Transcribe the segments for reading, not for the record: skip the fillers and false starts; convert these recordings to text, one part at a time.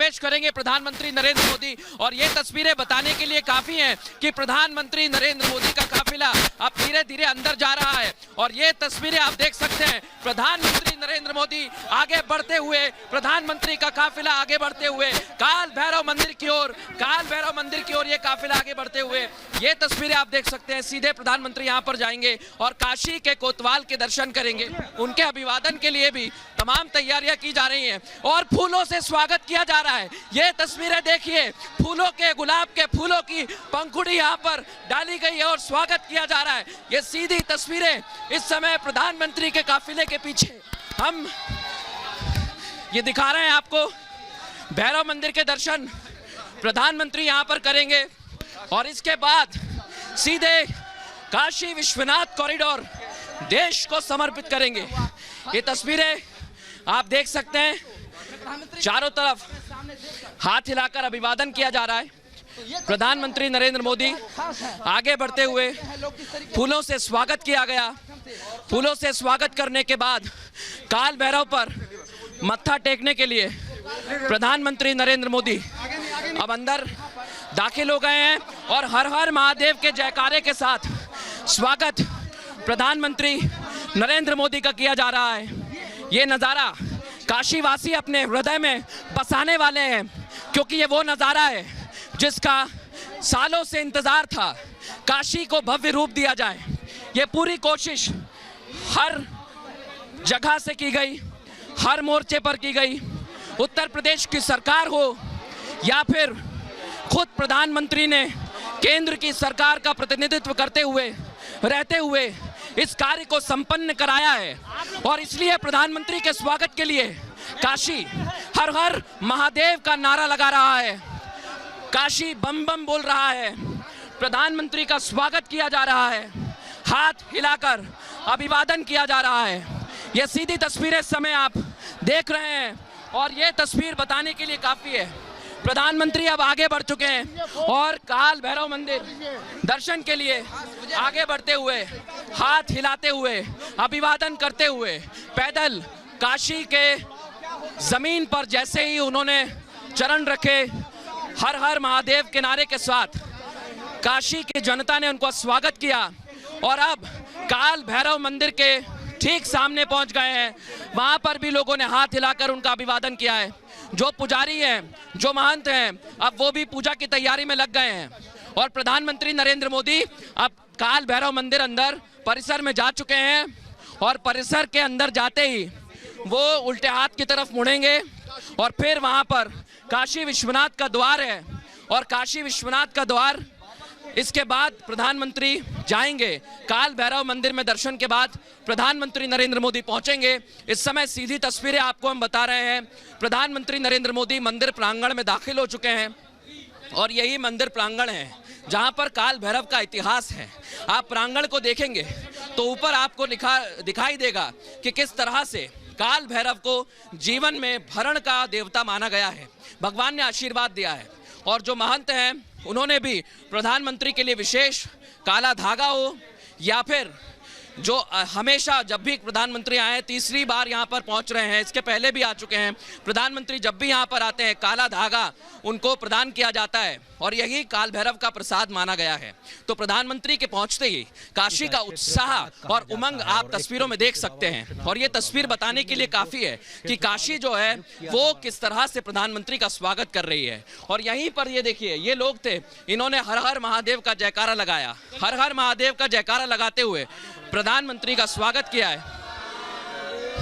प्रवेश करेंगे प्रधानमंत्री नरेंद्र मोदी। और ये तस्वीरें बताने के लिए काफी हैं कि प्रधानमंत्री नरेंद्र मोदी का काफिला अब धीरे धीरे अंदर जा रहा है। और ये तस्वीरें आप देख सकते हैं, प्रधानमंत्री नरेंद्र मोदी आगे बढ़ते हुए, प्रधानमंत्री का काफिला आगे बढ़ते हुए काल भैरव मंदिर की ओर ये काफिला आगे बढ़ते हुए, ये तस्वीरें आप देख सकते हैं। सीधे प्रधानमंत्री यहां पर जाएंगे और काशी के कोतवाल के दर्शन करेंगे। उनके अभिवादन के लिए भी तमाम तैयारियां की जा रही हैं और फूलों से स्वागत किया जा रहा है। ये तस्वीरें देखिए, फूलों के, गुलाब के फूलों की पंखुड़ी यहां पर डाली गई है और स्वागत किया जा रहा है। ये सीधी तस्वीरें इस समय प्रधानमंत्री के काफिले के पीछे हम ये दिखा रहे हैं आपको। भैरव मंदिर के दर्शन प्रधानमंत्री यहां पर करेंगे और इसके बाद सीधे काशी विश्वनाथ कॉरिडोर देश को समर्पित करेंगे। ये तस्वीरें आप देख सकते हैं, चारों तरफ हाथ हिलाकर अभिवादन किया जा रहा है। प्रधानमंत्री नरेंद्र मोदी आगे बढ़ते हुए फूलों से स्वागत किया गया। फूलों से स्वागत करने के बाद काल भैरव पर मत्था टेकने के लिए प्रधानमंत्री नरेंद्र मोदी अब अंदर दाखिल हो गए हैं और हर हर महादेव के जयकारे के साथ स्वागत प्रधानमंत्री नरेंद्र मोदी का किया जा रहा है। ये नज़ारा काशीवासी अपने हृदय में बसाने वाले हैं, क्योंकि ये वो नज़ारा है जिसका सालों से इंतज़ार था। काशी को भव्य रूप दिया जाए, ये पूरी कोशिश हर जगह से की गई, हर मोर्चे पर की गई। उत्तर प्रदेश की सरकार हो या फिर खुद प्रधानमंत्री ने केंद्र की सरकार का प्रतिनिधित्व करते हुए रहते हुए इस कार्य को संपन्न कराया है। और इसलिए प्रधानमंत्री के स्वागत के लिए काशी हर हर महादेव का नारा लगा रहा है, काशी बम बम बोल रहा है, प्रधानमंत्री का स्वागत किया जा रहा है, हाथ हिलाकर अभिवादन किया जा रहा है। यह सीधी तस्वीरें इस समय आप देख रहे हैं और ये तस्वीर बताने के लिए काफ़ी है। प्रधानमंत्री अब आगे बढ़ चुके हैं और काल भैरव मंदिर दर्शन के लिए आगे बढ़ते हुए, हाथ हिलाते हुए, अभिवादन करते हुए, पैदल काशी के जमीन पर जैसे ही उन्होंने चरण रखे, हर हर महादेव के नारे के साथ काशी की जनता ने उनका स्वागत किया और अब काल भैरव मंदिर के ठीक सामने पहुंच गए हैं। वहां पर भी लोगों ने हाथ हिलाकर उनका अभिवादन किया है। जो पुजारी हैं, जो महंत हैं, अब वो भी पूजा की तैयारी में लग गए हैं और प्रधानमंत्री नरेंद्र मोदी अब काल भैरव मंदिर अंदर परिसर में जा चुके हैं और परिसर के अंदर जाते ही वो उल्टे हाथ की तरफ मुड़ेंगे और फिर वहां पर काशी विश्वनाथ का द्वार है और काशी विश्वनाथ का द्वार इसके बाद प्रधानमंत्री जाएंगे। काल भैरव मंदिर में दर्शन के बाद प्रधानमंत्री नरेंद्र मोदी पहुंचेंगे। इस समय सीधी तस्वीरें आपको हम बता रहे हैं। प्रधानमंत्री नरेंद्र मोदी मंदिर प्रांगण में दाखिल हो चुके हैं और यही मंदिर प्रांगण है जहां पर काल भैरव का इतिहास है। आप प्रांगण को देखेंगे तो ऊपर आपको दिखाई देगा कि किस तरह से काल भैरव को जीवन में भरण का देवता माना गया है, भगवान ने आशीर्वाद दिया है। और जो महंत हैं उन्होंने भी प्रधानमंत्री के लिए विशेष काला धागा हो या फिर जो हमेशा जब भी प्रधानमंत्री आए, तीसरी बार यहाँ पर पहुँच रहे हैं, इसके पहले भी आ चुके हैं, प्रधानमंत्री जब भी यहाँ पर आते हैं काला धागा उनको प्रदान किया जाता है और यही काल भैरव का प्रसाद माना गया है। तो प्रधानमंत्री के पहुँचते ही काशी का उत्साह और उमंग आप तस्वीरों में देख सकते हैं और ये तस्वीर बताने के लिए काफ़ी है कि काशी जो है वो किस तरह से प्रधानमंत्री का स्वागत कर रही है। और यहीं पर ये देखिए, ये लोग थे, इन्होंने हर हर महादेव का जयकारा लगाया, हर हर महादेव का जयकारा लगाते हुए प्रधानमंत्री का स्वागत किया है।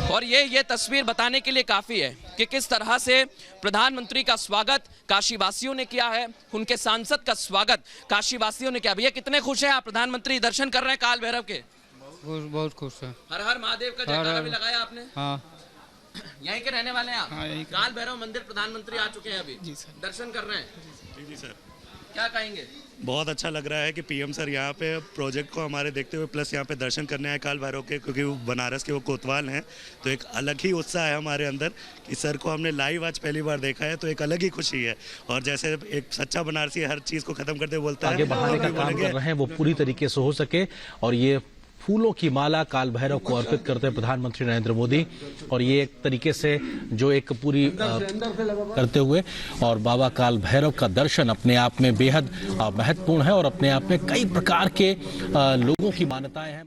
और ये तस्वीर बताने के लिए काफ़ी है कि किस तरह से प्रधानमंत्री का स्वागत काशीवासियों ने किया है, उनके सांसद का स्वागत काशीवासियों ने किया। भैया कितने खुश हैं आप, प्रधानमंत्री दर्शन कर रहे हैं काल भैरव के? बहुत खुश है। हर हर महादेव का जयकारा भी लगाया आपने? हाँ। यहीं के रहने वाले हैं आप? हाँ, काल भैरव मंदिर प्रधानमंत्री आ चुके हैं अभी, जी सर, दर्शन कर रहे हैं। जी सर, क्या कहेंगे? बहुत अच्छा लग रहा है कि पीएम सर यहाँ पे प्रोजेक्ट को हमारे देखते हुए प्लस यहाँ पे दर्शन करने आए काल भैरव के, क्योंकि वो बनारस के वो कोतवाल हैं। तो एक अलग ही उत्साह है हमारे अंदर कि सर को हमने लाइव आज पहली बार देखा है, तो एक अलग ही खुशी है। और जैसे एक सच्चा बनारसी हर चीज़ को ख़त्म करते बोलता है, आगे बढ़ाने का काम कर रहे हैं वो पूरी तरीके से हो सके और ये फूलों की माला काल भैरव को अर्पित करते हैं प्रधानमंत्री नरेंद्र मोदी। और ये एक तरीके से जो एक पूरी करते हुए और बाबा काल भैरव का दर्शन अपने आप में बेहद महत्वपूर्ण है और अपने आप में कई प्रकार के लोगों की मान्यताएं हैं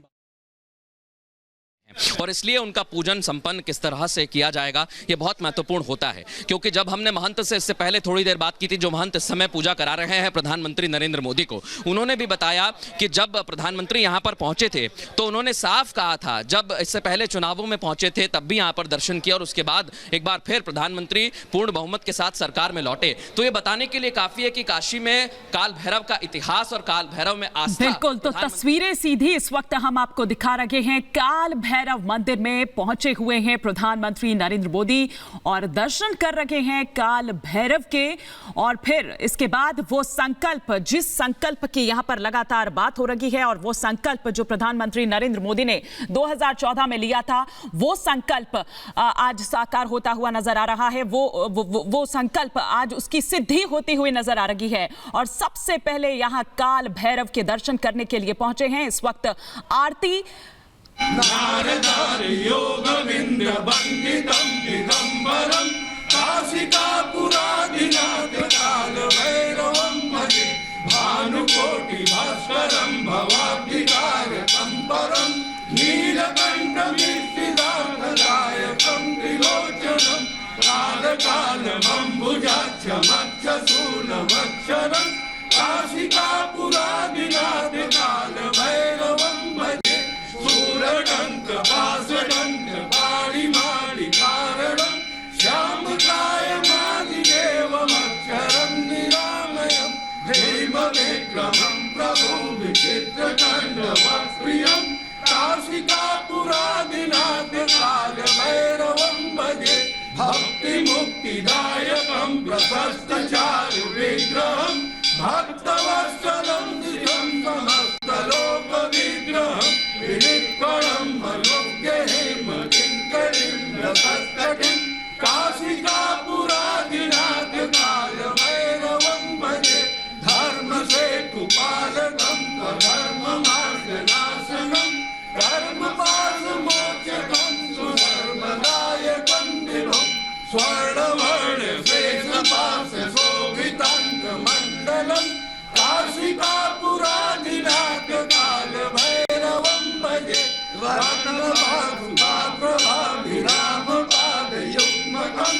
और इसलिए उनका पूजन संपन्न किस तरह से किया जाएगा ये बहुत महत्वपूर्ण होता है। क्योंकि जब हमने महंत से इससे पहले थोड़ी देर बात की थी, जो महंत इस समय पूजा करा रहे हैं प्रधानमंत्री नरेंद्र मोदी को, उन्होंने भी बताया कि जब प्रधानमंत्री यहां पर पहुंचे थे तो उन्होंने साफ कहा था, जब इससे पहले चुनावों में पहुंचे थे तब भी यहां पर दर्शन किया और उसके बाद एक बार फिर प्रधानमंत्री पूर्ण बहुमत के साथ सरकार में लौटे। तो ये बताने के लिए काफी है कि काशी में काल भैरव का इतिहास और काल भैरव में आस्था। बिल्कुल, तो तस्वीरें सीधी इस वक्त हम आपको दिखा रहे हैं। काल भैरव मंदिर में पहुंचे हुए हैं प्रधानमंत्री नरेंद्र मोदी और दर्शन कर रहे हैं काल भैरव के। और फिर इसके बाद वो संकल्प, जिस संकल्प की यहां पर लगातार बात हो रही है और वो संकल्प जो प्रधानमंत्री नरेंद्र मोदी ने 2014 में लिया था, वो संकल्प आज साकार होता हुआ नजर आ रहा है। वो संकल्प आज उसकी सिद्धि होती हुई नजर आ रही है। और सबसे पहले यहां काल भैरव के दर्शन करने के लिए पहुंचे हैं। इस वक्त आरती नारदार योगविंद्र वंदितं दिगंबरं काशिकापुरादिनाथ काल भैरवं भजे भानुकोटि भास्करं भवाब्धिकारकं परं नीलकण्ठमीर्तिदायकं त्रिलोचनं कालकालमम्बुजाक्षमक्षशूलमक्षरं काशिकापुरादिनाथ काल भैरवं भजे पाणिमाणिकारणं श्यामकायमादिदेवमक्षरं निरामयं भीमविक्रमं प्रभो विचित्रकण्डवप्रियं काशिकापुरादिनाथ काल भैरवं भजे भक्तिमुक्तिदायकं प्रशस्तचारुविग्रहं भक्तवत्सलं दिशं समस्तलोकविग्रहं विनिष्कळं मनोज्ञहेमकिङ्करीं रसस्तटिं काशिकापुरादिनाथ काल भैरवं भजे धर्मसेतुपालकं स्वधर्ममार्गनाशनं कर्मपाशमोचकं सुधर्मदायकं विभुं स्वर्णवर्णशेषपाशशोभिताङ्गमण्डलं काशिकापुरादिनाथ काल भैरवं भजे रत्नभासुभाप्रभाभिरामपादयुग्मकं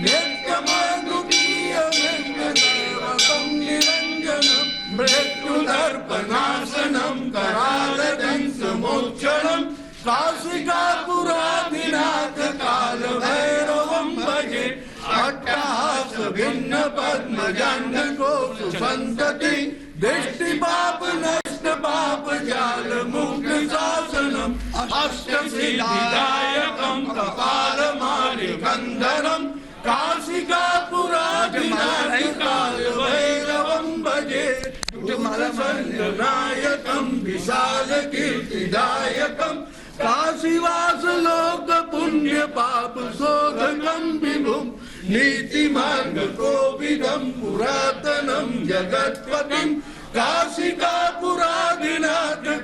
नित्यमद्वितीयमेकदेवकं निरञ्जनं मृत्युदर्पनाशनं करालदंशमोक्षणं काशिकापुरादिनाथ काल भैरवं भजे अट्टहास भिन्न पद्मजान्नकोशसन्तति दृष्टिपाप नष्ट पाप जाल मुक्त शासनम् अष्टसिद्धिदायकं कपालमालिकन्धरं काशिकापुरादिनाथ काल भैरवं भजे नायकं विशालकीर्तिदायकं काशीवासलोक पुण्य पाप शोधकं विभुं नीतिमार्गकोविदं पुरातनं जगत्पतिं काशिकापुरादिनाथ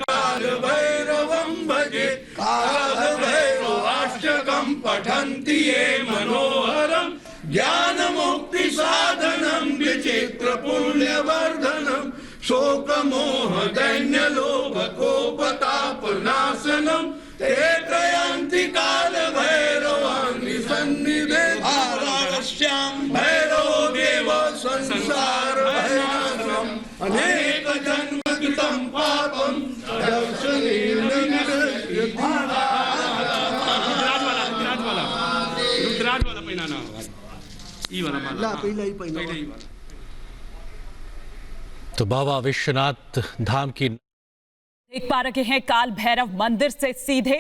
काल भैरवं भजे कालभैरवाष्टकं पठन्ति ये मनोहरं ज्ञानमुक्तिसाधनं विचित्रपुण्यवर्धनं शोकमोहदैन्यलोभकोपतापनाशनं ते त्रयन्ति कालभैरवाणि सन्निधे आराश्यां भैरवो देव संसार भयनाशनम् अनेक जन्म कृतं पापं दर्शनेन रुद्राज वाला पहिना ना ई वाला माला पहिला ही तो बाबा विश्वनाथ धाम की देख पा रहे हैं काल भैरव मंदिर से सीधे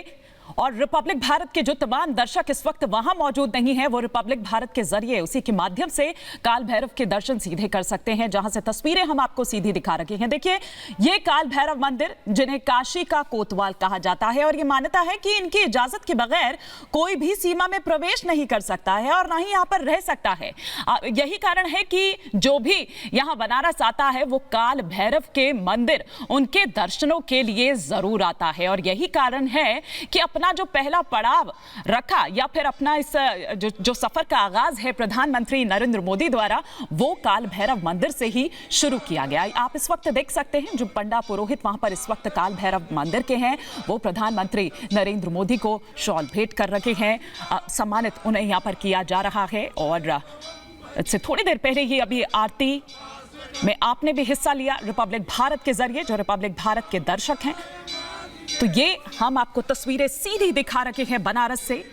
और रिपब्लिक भारत के जो तमाम दर्शक इस वक्त वहां मौजूद नहीं है, वो रिपब्लिक भारत के जरिए उसी के माध्यम से काल भैरव के दर्शन सीधे कर सकते हैं, जहां से तस्वीरें हम आपको सीधी दिखा रहे हैं। देखिए, ये काल भैरव मंदिर, जिन्हें काशी का कोतवाल कहा जाता है, और ये मान्यता है कि इनकी इजाजत के बगैर कोई भी सीमा में प्रवेश नहीं कर सकता है और ना ही यहां पर रह सकता है। यही कारण है कि जो भी यहां बनारस आता है वो काल भैरव के मंदिर उनके दर्शनों के लिए जरूर आता है। और यही कारण है कि अपना जो पहला पड़ाव रखा, या फिर अपना इस जो सफर का आगाज है प्रधानमंत्री नरेंद्र मोदी द्वारा, वो काल भैरव मंदिर से ही शुरू किया गया। आप इस वक्त देख सकते हैं जो पंडा पुरोहित वहां पर इस वक्त काल भैरव मंदिर के हैं, वो प्रधानमंत्री नरेंद्र मोदी को शॉल भेंट कर रखे हैं, सम्मानित उन्हें यहां पर किया जा रहा है। और इससे थोड़ी देर पहले ही अभी आरती में आपने भी हिस्सा लिया रिपब्लिक भारत के जरिए, जो रिपब्लिक भारत के दर्शक हैं। तो ये हम आपको तस्वीरें सीधी दिखा रहे हैं बनारस से।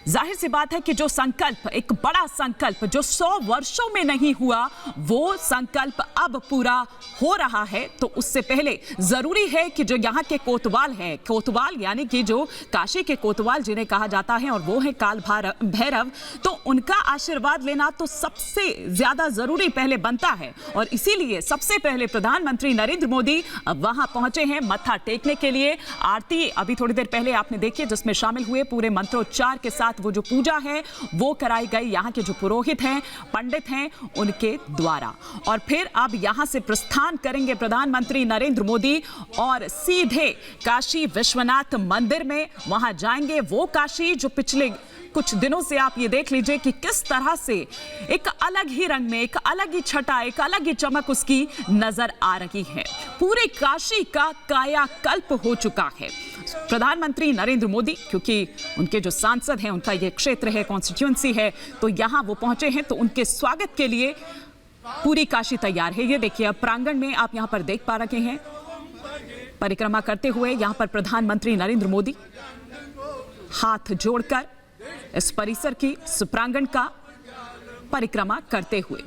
जाहिर सी बात है कि जो संकल्प, एक बड़ा संकल्प जो 100 वर्षों में नहीं हुआ, वो संकल्प अब पूरा हो रहा है। तो उससे पहले जरूरी है कि जो यहाँ के कोतवाल हैं, कोतवाल यानी कि जो काशी के कोतवाल जिन्हें कहा जाता है, और वो है काल भैरव, तो उनका आशीर्वाद लेना तो सबसे ज्यादा जरूरी पहले बनता है। और इसीलिए सबसे पहले प्रधानमंत्री नरेंद्र मोदी वहां पहुंचे हैं मत्था टेकने के लिए। आरती अभी थोड़ी देर पहले आपने देखी, जिसमें शामिल हुए पूरे मंत्रोच्चार के साथ वो जो पूजा है वो कराई गई यहाँ के जो पुरोहित हैं, पंडित हैं, उनके द्वारा। और फिर अब यहाँ से प्रस्थान करेंगे प्रधानमंत्री नरेंद्र मोदी और सीधे काशी विश्वनाथ मंदिर में वहां जाएंगे। वो काशी जो पिछले कुछ दिनों से आप ये देख लीजिए कि किस तरह से एक अलग ही रंग में, एक अलग ही छटा, एक अलग ही चमक उसकी नजर आ रही है। पूरे काशी का कायाकल्प हो चुका है। प्रधानमंत्री नरेंद्र मोदी, क्योंकि उनके जो सांसद हैं, उनका ये क्षेत्र है, कॉन्स्टिट्यूएंसी है, तो यहां वो पहुंचे हैं, तो उनके स्वागत के लिए पूरी काशी तैयार है। ये देखिए, अब प्रांगण में आप यहां पर देख पा रहे हैं, परिक्रमा करते हुए यहां पर प्रधानमंत्री नरेंद्र मोदी हाथ जोड़कर इस परिसर की, इस प्रांगण का परिक्रमा करते हुए।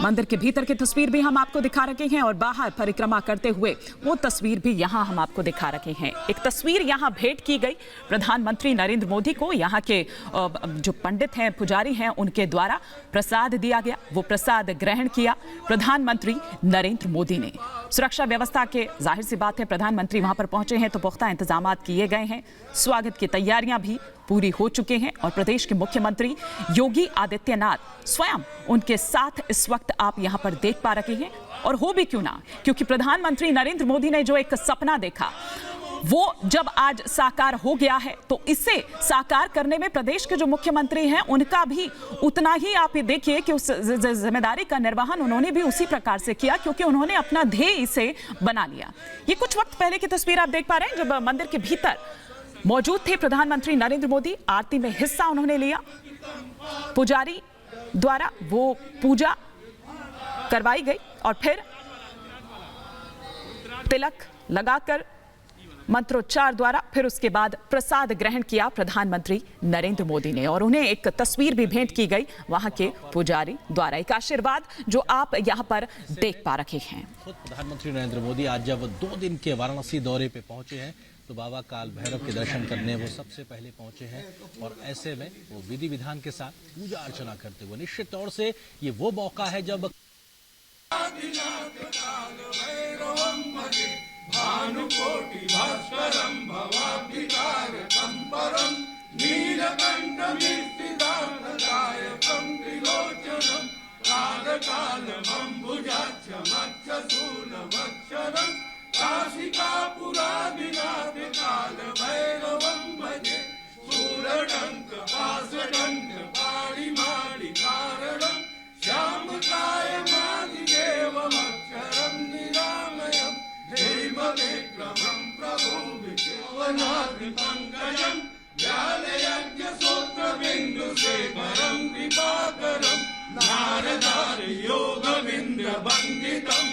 मंदिर के भीतर की तस्वीर भी हम आपको दिखा रहे हैं और बाहर परिक्रमा करते हुए वो तस्वीर भी यहां हम आपको दिखा रहे हैं। एक तस्वीर यहां भेंट की गई प्रधानमंत्री नरेंद्र मोदी को, यहां के जो पंडित हैं, पुजारी हैं, उनके द्वारा प्रसाद दिया गया। वो प्रसाद ग्रहण किया प्रधानमंत्री नरेंद्र मोदी ने। सुरक्षा व्यवस्था के, जाहिर सी बात है, प्रधानमंत्री वहां पर पहुंचे हैं तो पुख्ता इंतजाम किए गए हैं। स्वागत की तैयारियां भी पूरी हो चुके हैं और प्रदेश के मुख्यमंत्री योगी आदित्यनाथ स्वयं उनके साथ इस वक्त आप यहां पर देख पा रहे हैं। और हो भी क्यों ना, क्योंकि प्रधानमंत्री नरेंद्र मोदी ने जो एक सपना देखा, वो जब आज साकार हो गया है, तो इसे साकार करने में प्रदेश के जो मुख्यमंत्री हैं, उनका भी उतना ही, आप ये देखिए कि उस जिम्मेदारी का निर्वहन उन्होंने भी उसी प्रकार से किया, क्योंकि उन्होंने अपना ध्येय इसे बना लिया। ये कुछ वक्त पहले की तस्वीर आप देख पा रहे हैं, जब मंदिर के भीतर मौजूद थे प्रधानमंत्री नरेंद्र मोदी। आरती में हिस्सा उन्होंने लिया, पुजारी द्वारा वो पूजा करवाई गई और फिर तिलक लगाकर मंत्रोच्चार द्वारा फिर उसके बाद प्रसाद ग्रहण किया प्रधानमंत्री नरेंद्र मोदी ने। और उन्हें एक तस्वीर भी भेंट की गई वहां के पुजारी द्वारा, एक आशीर्वाद जो आप यहां पर देख पा रहे हैं। प्रधानमंत्री नरेंद्र मोदी आज जब 2 दिन के वाराणसी दौरे पे पहुंचे हैं, तो बाबा काल भैरव के दर्शन करने वो सबसे पहले पहुंचे हैं। और ऐसे में वो विधि विधान के साथ पूजा अर्चना करते हुए, निश्चित तौर से ये वो मौका है जब भानुकोटि भास्करं भवाब्धिकारकं परं नीलकण्ठमीर्तिदानदायकं त्रिलोचनं कालकालमम्बुजाक्षमक्षशूलवक्षरं काशिकापुरादिनाथकालभैरवं भजे शूलडङ्कपाशडङ्कपाणिमाणिकारणं श्यामकायमादिदेवमक्षरं निरामयम् हेमविक्रमं प्रभुविकेवनादिपङ्कजं व्यालयज्ञसूत्रबिन्दुशेखरं कृपाकरं नारदार्योगमिन्द्रवन्दितं